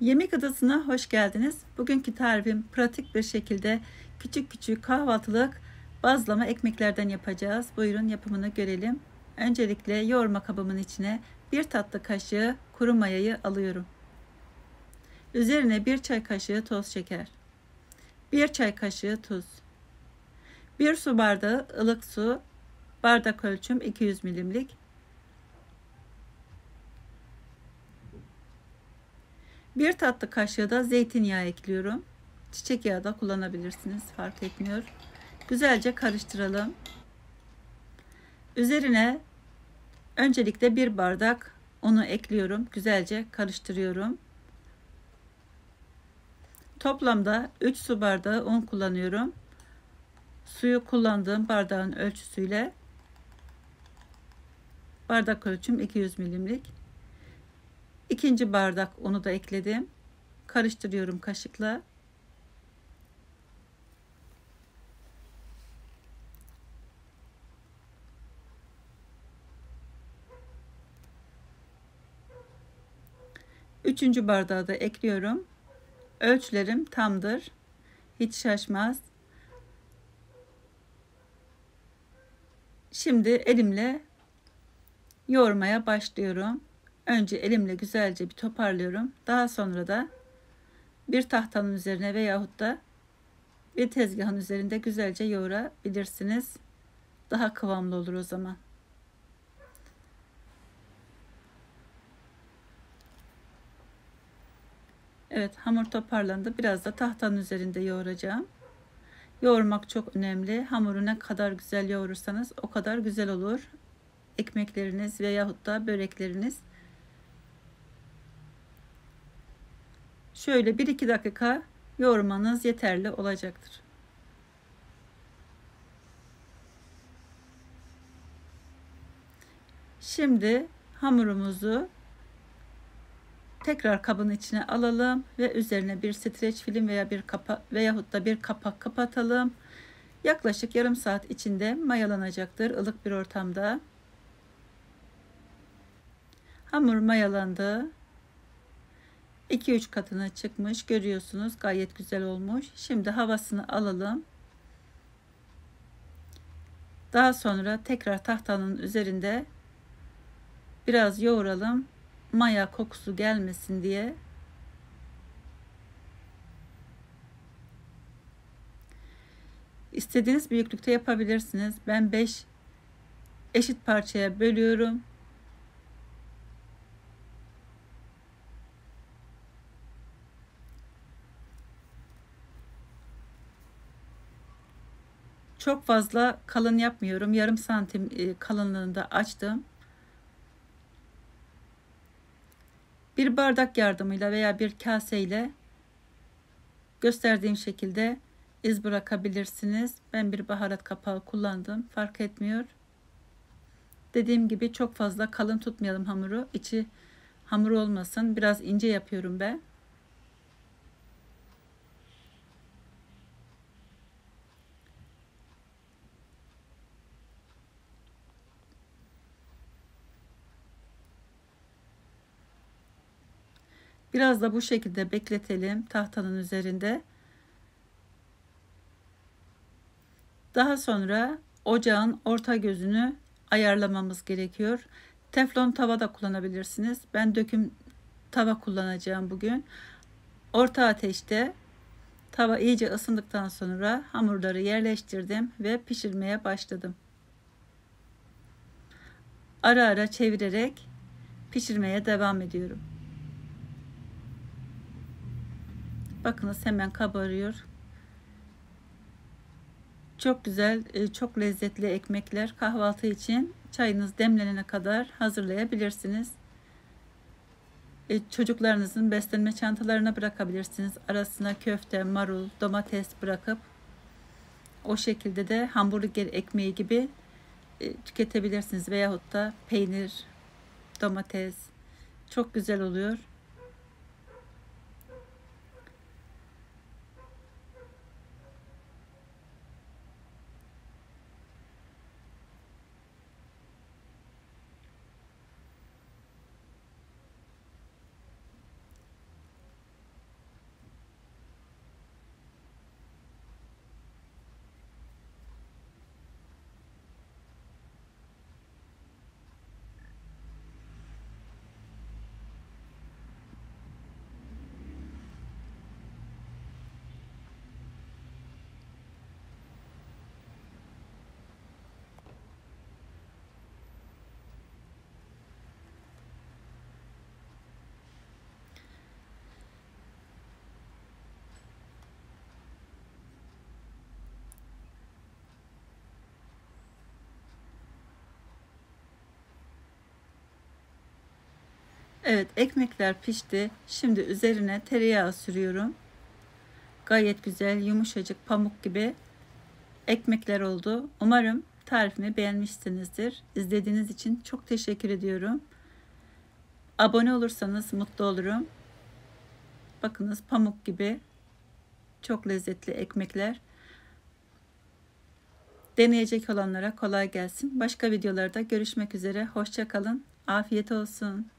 Yemek Adası'na hoş geldiniz. Bugünkü tarifim pratik bir şekilde küçük küçük kahvaltılık bazlama ekmeklerden yapacağız. Buyurun yapımını görelim. Öncelikle yoğurma kabımın içine 1 tatlı kaşığı kuru mayayı alıyorum. Üzerine 1 çay kaşığı toz şeker, 1 çay kaşığı tuz, 1 su bardağı ılık su, bardak ölçüm 200 milimlik, 1 tatlı kaşığı da zeytinyağı ekliyorum. Çiçek yağı da kullanabilirsiniz, fark etmiyor. Güzelce karıştıralım. Üzerine öncelikle 1 bardak unu ekliyorum. Güzelce karıştırıyorum. Toplamda 3 su bardağı un kullanıyorum. Suyu kullandığım bardağın ölçüsüyle bardak ölçüm 200 milimlik. İkinci bardak unu da ekledim. Karıştırıyorum kaşıkla. Üçüncü bardağı da ekliyorum. Ölçülerim tamdır. Hiç şaşmaz. Şimdi elimle yoğurmaya başlıyorum. Önce elimle güzelce bir toparlıyorum. Daha sonra da bir tahtanın üzerine veyahut da bir tezgahın üzerinde güzelce yoğurabilirsiniz. Daha kıvamlı olur o zaman. Evet, hamur toparlandı. Biraz da tahtanın üzerinde yoğuracağım. Yoğurmak çok önemli. Hamuru ne kadar güzel yoğurursanız o kadar güzel olur. Ekmekleriniz veyahut da börekleriniz. Şöyle 1-2 dakika yoğurmanız yeterli olacaktır. Şimdi hamurumuzu tekrar kabın içine alalım ve üzerine bir streç film veya bir kapak veyahut da bir kapak kapatalım. Yaklaşık yarım saat içinde mayalanacaktır ılık bir ortamda. Hamur mayalandı. 2-3 katına çıkmış. Görüyorsunuz, gayet güzel olmuş. Şimdi havasını alalım. Daha sonra tekrar tahtanın üzerinde biraz yoğuralım. Maya kokusu gelmesin diye. İstediğiniz büyüklükte yapabilirsiniz. Ben 5 eşit parçaya bölüyorum. Çok fazla kalın yapmıyorum. Yarım santim kalınlığında açtım. Bir bardak yardımıyla veya bir kaseyle gösterdiğim şekilde iz bırakabilirsiniz. Ben bir baharat kapağı kullandım. Fark etmiyor. Dediğim gibi çok fazla kalın tutmayalım hamuru. İçi hamur olmasın. Biraz ince yapıyorum ben. Biraz da bu şekilde bekletelim tahtanın üzerinde. Daha sonra ocağın orta gözünü ayarlamamız gerekiyor. Teflon tava da kullanabilirsiniz. Ben döküm tava kullanacağım bugün. Orta ateşte tava iyice ısındıktan sonra hamurları yerleştirdim ve pişirmeye başladım. Ara ara çevirerek pişirmeye devam ediyorum. Bakınız hemen kabarıyor. Çok güzel, çok lezzetli ekmekler. Kahvaltı için çayınız demlenene kadar hazırlayabilirsiniz. Çocuklarınızın beslenme çantalarına bırakabilirsiniz. Arasına köfte, marul, domates bırakıp o şekilde de hamburger ekmeği gibi tüketebilirsiniz. Veyahut da peynir, domates. Çok güzel oluyor. Evet, ekmekler pişti. Şimdi üzerine tereyağı sürüyorum. Gayet güzel, yumuşacık, pamuk gibi ekmekler oldu. Umarım tarifimi beğenmişsinizdir. İzlediğiniz için çok teşekkür ediyorum. Abone olursanız mutlu olurum. Bakınız, pamuk gibi çok lezzetli ekmekler. Deneyecek olanlara kolay gelsin. Başka videolarda görüşmek üzere. Hoşça kalın. Afiyet olsun.